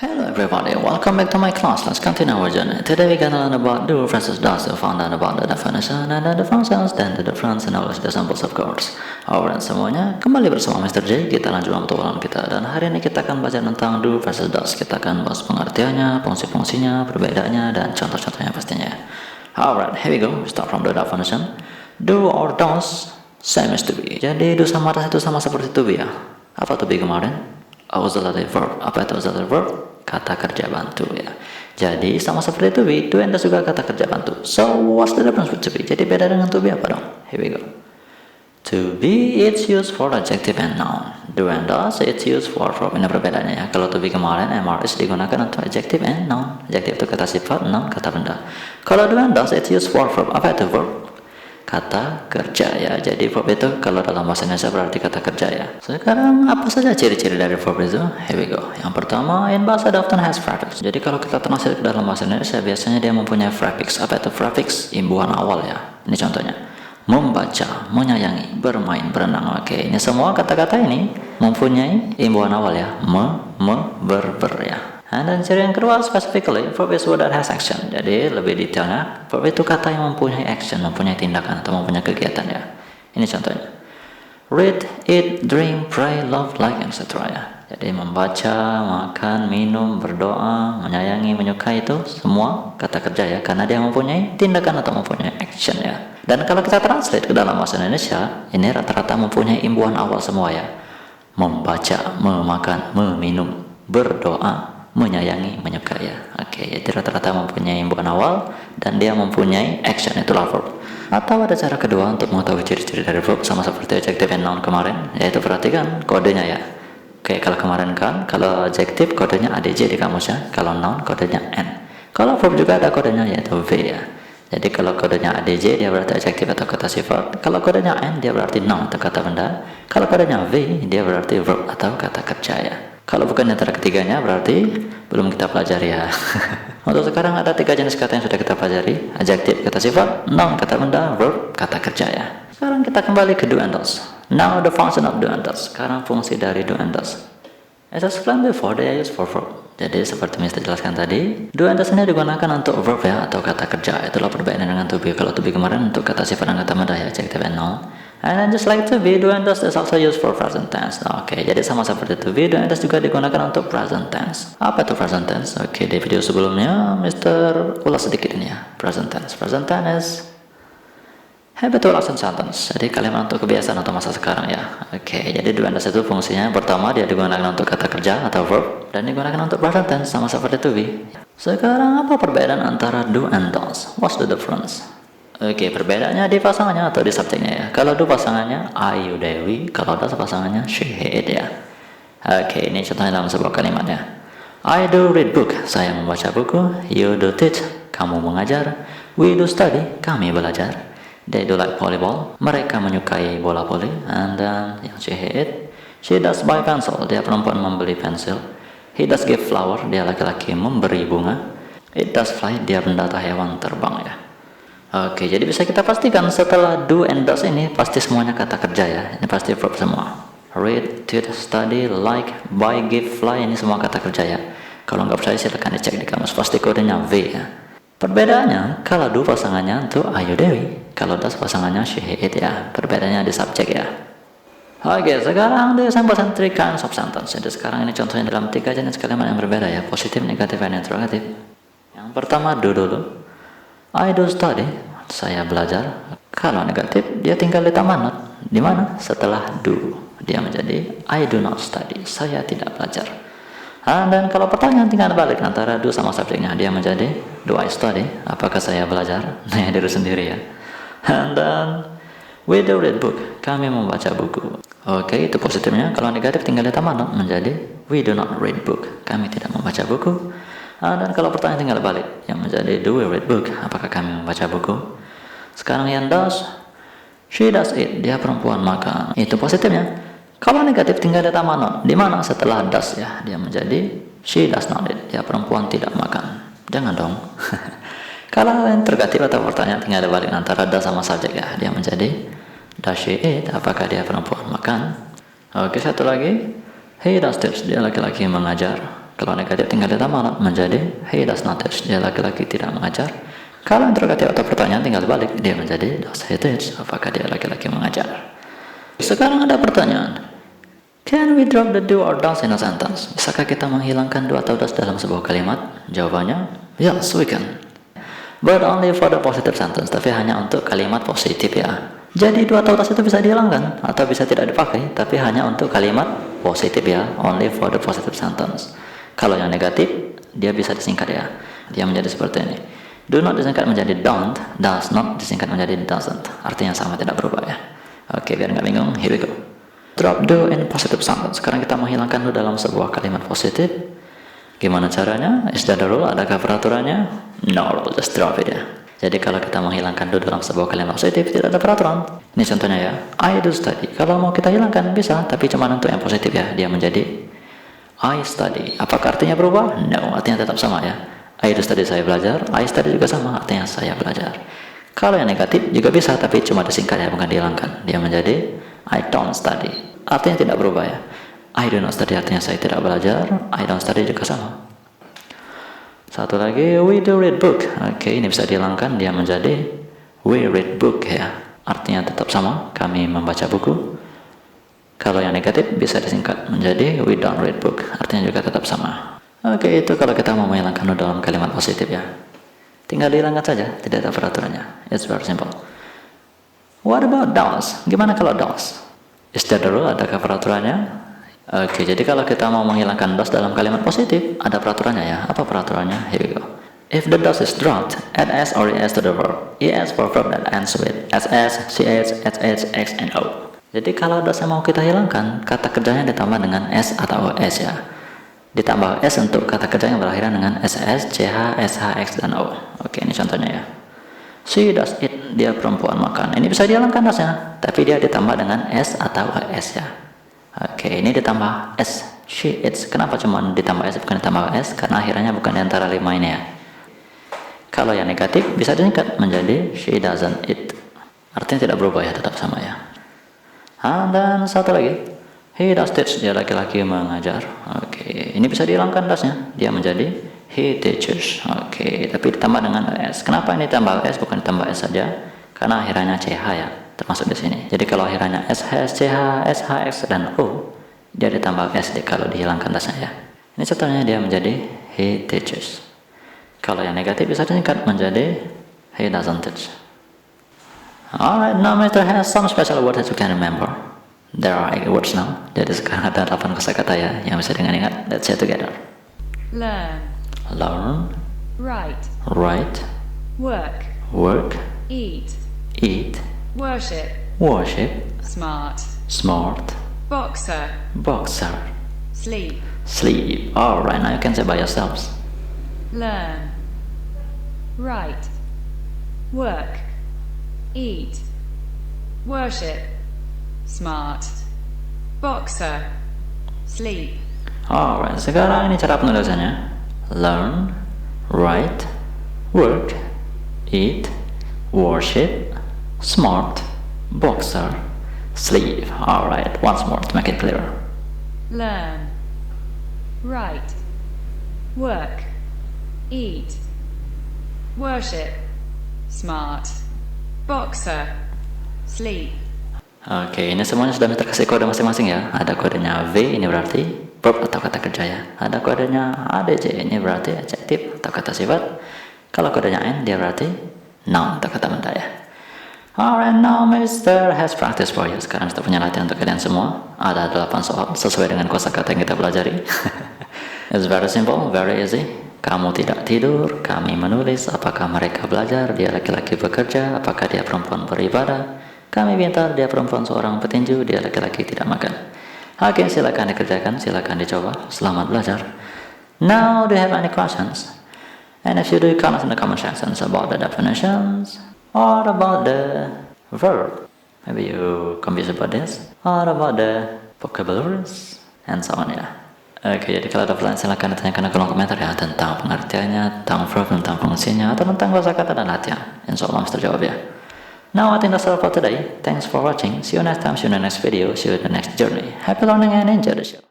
Hello everybody, welcome back to my class. Let's continue our journey. Today we gonna learn about do versus does, to find out about the definition and the functions, then the difference and all the samples of course. Alright semuanya, kembali bersama Mr. J. Kita lanjut tutorial kita, dan hari ini kita akan belajar tentang do versus does. Kita akan bahas pengertiannya, fungsi-fungsinya, perbedaannya, dan contoh-contohnya pastinya. Alright, here we go. We start from the definition. Do or does same as to be. Jadi do sama does itu sama seperti to be ya. Apa to be kemarin? Auxiliary verb. Apa itu auxiliary verb? Kata kerja bantu ya. Jadi sama seperti to be, do and does juga kata kerja bantu. So what's the difference with to be? Jadi beda dengan to be apa dong? Here we go. To be it's used for adjective and noun. Do and does it's used for verb. Ini perbedaannya ya. Kalau to be kemarin MRS digunakan untuk adjective and noun. Adjective itu kata sifat, noun kata benda. Kalau do and does it's used for verb. Apa itu verb? Kata kerja ya. Jadi verb itu kalau dalam bahasa Indonesia berarti kata kerja ya. Sekarang apa saja ciri-ciri dari verb itu? Here we go. Yang pertama, in bahasa often has prefix. Jadi kalau kita translate ke dalam bahasa Indonesia biasanya dia mempunyai prefix. Apa itu prefix? Imbuhan awal ya. Ini contohnya. Membaca, menyayangi, bermain, berenang. Oke, ini semua kata-kata ini mempunyai imbuhan awal ya. Ber ya. Dan ciri yang kedua, specifically, verb is word that has action. Jadi lebih detailnya, verb itu kata yang mempunyai action, mempunyai tindakan atau mempunyai kegiatan ya. Ini contohnya. Read, eat, drink, pray, love, like, etc. ya. Jadi membaca, makan, minum, berdoa, menyayangi, menyukai itu semua kata kerja ya. Karena dia mempunyai tindakan atau mempunyai action ya. Dan kalau kita translate ke dalam bahasa Indonesia, ini rata-rata mempunyai imbuhan awal semua ya. Membaca, memakan, meminum, berdoa, menyayangi, menyukai ya. Oke, jadi rata-rata mempunyai imbuhan awal dan dia mempunyai action, itulah verb. Atau ada cara kedua untuk mengetahui ciri-ciri dari verb sama seperti adjective and noun kemarin, yaitu perhatikan kodenya ya. Oke, kalau kemarin kan, kalau adjective kodenya ADJ di kamusnya, kalau noun kodenya N. Kalau verb juga ada kodenya yaitu V ya. Jadi kalau kodenya ADJ dia berarti adjective atau kata sifat, kalau kodenya N dia berarti noun atau kata benda, kalau kodenya V dia berarti verb atau kata kerja ya. Kalau bukan antara ketiganya berarti belum kita pelajari ya. Untuk sekarang ada 3 jenis kata yang sudah kita pelajari. Adjective kata sifat, noun kata benda, verb kata kerja ya. Sekarang kita kembali ke do and does. Now the function of do and does. Sekarang fungsi dari do and does. As I explained before, they are used for verb. Jadi seperti Mister jelaskan tadi, do and does ini digunakan untuk verb ya atau kata kerja. Itulah perbedaan dengan to be. Kalau to be kemarin untuk kata sifat dan kata benda ya, adjective and noun. And then just like to be, do and does is also used for present tense. Oke, jadi sama seperti to be, do and does juga digunakan untuk present tense. Apa itu present tense? Oke, di video sebelumnya Mister ulas sedikit ini ya. Present tense. Present tense is habitual action sentence. Jadi kalimat untuk kebiasaan atau masa sekarang ya. Oke, jadi do and does itu fungsinya pertama dia digunakan untuk kata kerja atau verb dan digunakan untuk present tense sama seperti to be. Sekarang apa perbedaan antara do and does? What's the difference? Oke, perbedaannya di pasangannya atau di subjeknya ya. Kalau do pasangannya Ayu Dewi, kalau does pasangannya she it ya. Oke, ini contohnya dalam sebuah kalimat ya. I do read book, saya membaca buku. You do teach, kamu mengajar. We do study, kami belajar. They do like volleyball, mereka menyukai bola voli. And then yang she it, she does buy pencil, dia perempuan membeli pensil. He does give flower, dia laki-laki memberi bunga. It does fly, dia benda atau hewan terbang ya. Oke, jadi bisa kita pastikan setelah do and does ini pasti semuanya kata kerja ya. Ini pasti verb semua. Read, teach, study, like, buy, give, fly, ini semua kata kerja ya. Kalau nggak percaya silahkan dicek di kamus, pasti kodenya V ya. Perbedaannya, kalau do pasangannya untuk Ayu Dewi, kalau does pasangannya she it ya. Perbedaannya di subjek ya. Oke, sekarang the samples and 3 kinds of sentence. Jadi sekarang ini contohnya dalam 3 jenis kalimat yang berbeda ya, positif, negatif, dan interrogatif. Yang pertama do dulu. I do study, saya belajar. Kalau negatif, dia tinggal di tamanat. Di mana? Setelah do, dia menjadi I do not study, saya tidak belajar. Dan kalau pertanyaan tinggal balik antara do sama subjeknya, dia menjadi do I study, apakah saya belajar? Nah, diri sendiri ya. And then we do read book, kami membaca buku. Oke, itu positifnya. Kalau negatif tinggal di tamanat menjadi we do not read book, kami tidak membaca buku. Dan kalau pertanyaan tinggal balik yang menjadi do we read book, apakah kami membaca buku? Sekarang yang does, she does it, dia perempuan makan. Itu positifnya. Kalau negatif tinggal di tamanat, di mana setelah does ya, dia menjadi she does not eat, dia perempuan tidak makan. Jangan dong. Kalau interrogatif atau pertanyaan tinggal balik antara does sama subjek ya, dia menjadi does she eat, apakah dia perempuan makan? Oke, satu lagi, he does teach, dia laki-laki mengajar. Kalau negatif tinggal ditambah not menjadi he does not teach, dia laki-laki tidak mengajar. Kalau interrogatif atau pertanyaan tinggal balik, dia menjadi does he teach, apakah dia laki-laki mengajar. Sekarang ada pertanyaan, can we drop the do or does in a sentence? Bisakah kita menghilangkan do atau does dalam sebuah kalimat? Jawabannya, yes we can. But only for the positive sentence, tapi hanya untuk kalimat positif ya. Jadi do atau does itu bisa dihilangkan atau bisa tidak dipakai, tapi hanya untuk kalimat positif ya, only for the positive sentence. Kalau yang negatif, dia bisa disingkat ya. Dia menjadi seperti ini. Do not disingkat menjadi don't, does not disingkat menjadi doesn't. Artinya sama, tidak berubah ya. Oke, biar nggak bingung, here we go. Drop do in positive sentence. Sekarang kita menghilangkan do dalam sebuah kalimat positif. Gimana caranya? Is that the rule? Adakah peraturannya? No rule, just drop it ya. Jadi kalau kita menghilangkan do dalam sebuah kalimat positif, tidak ada peraturan. Ini contohnya ya, I do study. Kalau mau kita hilangkan bisa, tapi cuma untuk yang positif ya. Dia menjadi I study. Apakah artinya berubah? No, artinya tetap sama ya. I do study, saya belajar. I study juga sama, artinya saya belajar. Kalau yang negatif juga bisa, tapi cuma disingkat ya, bukan dihilangkan. Dia menjadi I don't study. Artinya tidak berubah ya. I do not study artinya saya tidak belajar. I don't study juga sama. Satu lagi, we do read book. Oke, ini bisa dihilangkan, dia menjadi we read book ya. Artinya tetap sama, kami membaca buku. Kalau yang negatif bisa disingkat menjadi we don't read book. Artinya juga tetap sama. Oke, itu kalau kita mau menghilangkan do dalam kalimat positif ya. Tinggal dihilangkan saja, tidak ada peraturannya. It's very simple. What about does? Gimana kalau does? Is that the rule? Adakah peraturannya? Oke, jadi kalau kita mau menghilangkan does dalam kalimat positif, ada peraturannya ya. Apa peraturannya? Here we go. If the does is dropped, add s or es to the verb. Es for verb that ends with ss, ch, sh, x, and o. Jadi kalau does yang mau kita hilangkan, kata kerjanya ditambah dengan s atau es ya. Ditambah s untuk kata kerja yang berakhiran dengan ss, ch, sh, x, dan o. Oke, ini contohnya ya. She does eat, dia perempuan makan. Ini bisa dihilangkan doesnya, tapi dia ditambah dengan s atau es ya. Oke, ini ditambah s. She eats. Kenapa cuma ditambah s bukan ditambah s? Karena akhirnya bukan di antara 5 ini ya. Kalau yang negatif bisa disingkat menjadi she doesn't eat. Artinya tidak berubah ya, tetap sama ya. Dan satu lagi, he does teach, dia laki-laki mengajar. Oke, ini bisa dihilangkan doesnya, dia menjadi he teaches. Oke, tapi ditambah dengan s. Kenapa ini ditambah s bukan ditambah s saja? Karena akhirnya ch ya, termasuk di sini. Jadi kalau akhirnya sh, ch, sh, x, dan o, dia ditambah s kalau dihilangkan doesnya ya. Ini contohnya, dia menjadi he teaches. Kalau yang negatif bisa disingkat menjadi he doesn't teach. Alright, now Mr. has some special words that you can remember. There are 8 words now. Jadi sekarang ada 8 kosakata ya yang bisa dengan ingat. Let's say together. Learn, Learn, write, write, work, work, eat, eat, worship, worship, smart, smart, boxer, boxer, sleep. sleep. Alright, now you can say by yourselves. Learn, write, work, eat, worship, smart, boxer, sleep. Alright, sekarang ini cara penulisannya. Learn, write, work, eat, worship, smart, boxer, sleep. Alright, once more to make it clearer. Learn, write, work, eat, worship, smart, boxer, sleep. Oke, ini semuanya sudah terkasih kode masing-masing ya. Ada kodenya V, ini berarti verb atau kata kerja ya. Ada kodenya ADJ, ini berarti adjektif atau kata sifat. Kalau kodenya N, dia berarti noun atau kata benda ya. Alright, now Mr. has practice for you. Sekarang kita punya latihan untuk kalian semua. Ada 8 soal sesuai dengan kosakata yang kita pelajari. It's very simple, very easy. Kamu tidak tidur, kami menulis. Apakah mereka belajar? Dia laki-laki bekerja. Apakah dia perempuan beribadah? Kami pintar, dia perempuan seorang petinju. Dia laki-laki tidak makan. Oke, silakan dikerjakan, silakan dicoba. Selamat belajar. Now, do you have any questions? And if you do, comment in the comment sections about the definitions or about the verb. Maybe you confused about this or about the vocabularies and so on ya. Oke, jadi kalau ada pertanyaan silahkan ditanyakan di kolom komentar ya, tentang pengertiannya, tentang verb, tentang fungsinya, atau tentang kosakata dan latihan. Insya Allah Mr. jawab ya. Now I think that's all for today. Thanks for watching. See you next time, see you in the next video, see you in the next journey. Happy learning and enjoy the show.